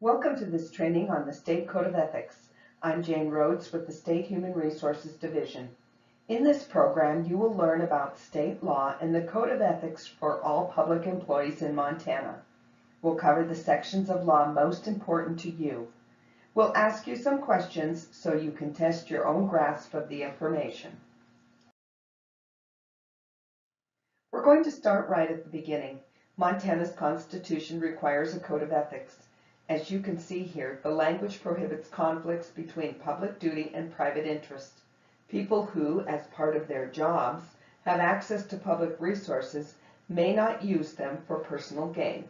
Welcome to this training on the State Code of Ethics. I'm Jane Rhodes with the State Human Resources Division. In this program, you will learn about state law and the Code of Ethics for all public employees in Montana. We'll cover the sections of law most important to you. We'll ask you some questions so you can test your own grasp of the information. We're going to start right at the beginning. Montana's Constitution requires a code of ethics. As you can see here, the language prohibits conflicts between public duty and private interest. People who, as part of their jobs, have access to public resources may not use them for personal gain.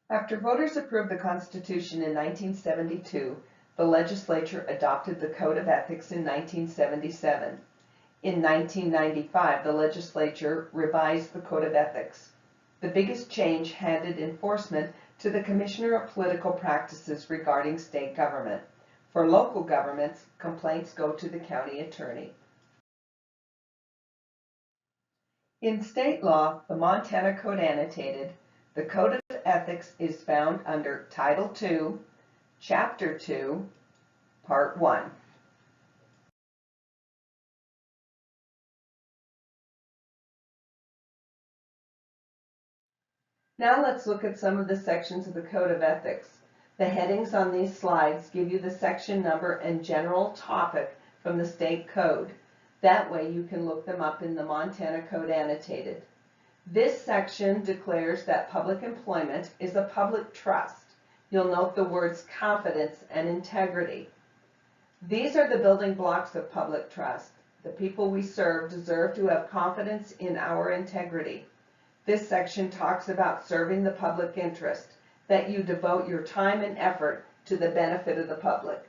After voters approved the Constitution in 1972, the legislature adopted the Code of Ethics in 1977. In 1995, the legislature revised the Code of Ethics. The biggest change handed enforcement to the Commissioner of Political Practices regarding state government. For local governments, complaints go to the county attorney. In state law, the Montana Code Annotated, the Code of Ethics is found under Title II, Chapter 2, Part 1. Now let's look at some of the sections of the Code of Ethics. The headings on these slides give you the section number and general topic from the state code. That way you can look them up in the Montana Code Annotated. This section declares that public employment is a public trust. You'll note the words confidence and integrity. These are the building blocks of public trust. The people we serve deserve to have confidence in our integrity. This section talks about serving the public interest, that you devote your time and effort to the benefit of the public.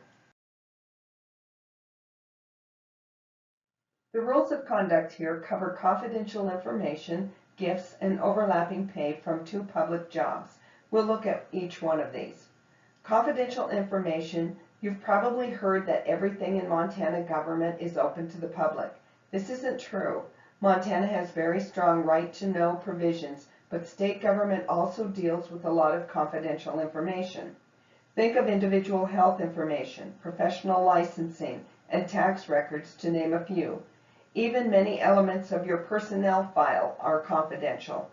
The rules of conduct here cover confidential information, gifts, and overlapping pay from two public jobs. We'll look at each one of these. Confidential information, you've probably heard that everything in Montana government is open to the public. This isn't true. Montana has very strong right-to-know provisions, but state government also deals with a lot of confidential information. Think of individual health information, professional licensing, and tax records, to name a few. Even many elements of your personnel file are confidential.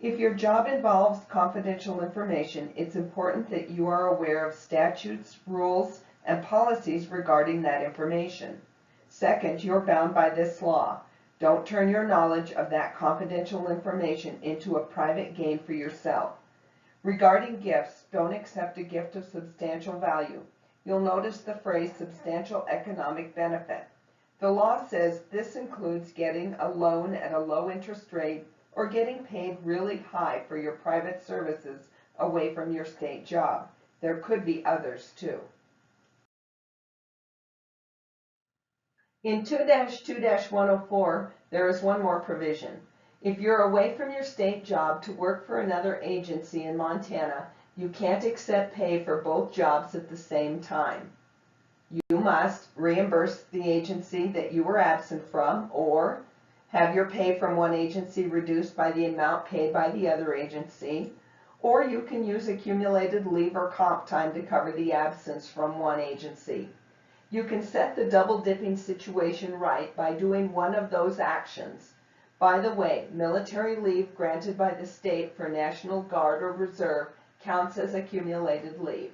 If your job involves confidential information, it's important that you are aware of statutes, rules, and policies regarding that information. Second, you're bound by this law. Don't turn your knowledge of that confidential information into a private gain for yourself. Regarding gifts, don't accept a gift of substantial value. You'll notice the phrase substantial economic benefit. The law says this includes getting a loan at a low interest rate or getting paid really high for your private services away from your state job. There could be others too. In 2-2-104, there is one more provision. If you're away from your state job to work for another agency in Montana, you can't accept pay for both jobs at the same time. You must reimburse the agency that you were absent from, or have your pay from one agency reduced by the amount paid by the other agency, or you can use accumulated leave or comp time to cover the absence from one agency. You can set the double-dipping situation right by doing one of those actions. By the way, military leave granted by the state for National Guard or Reserve counts as accumulated leave.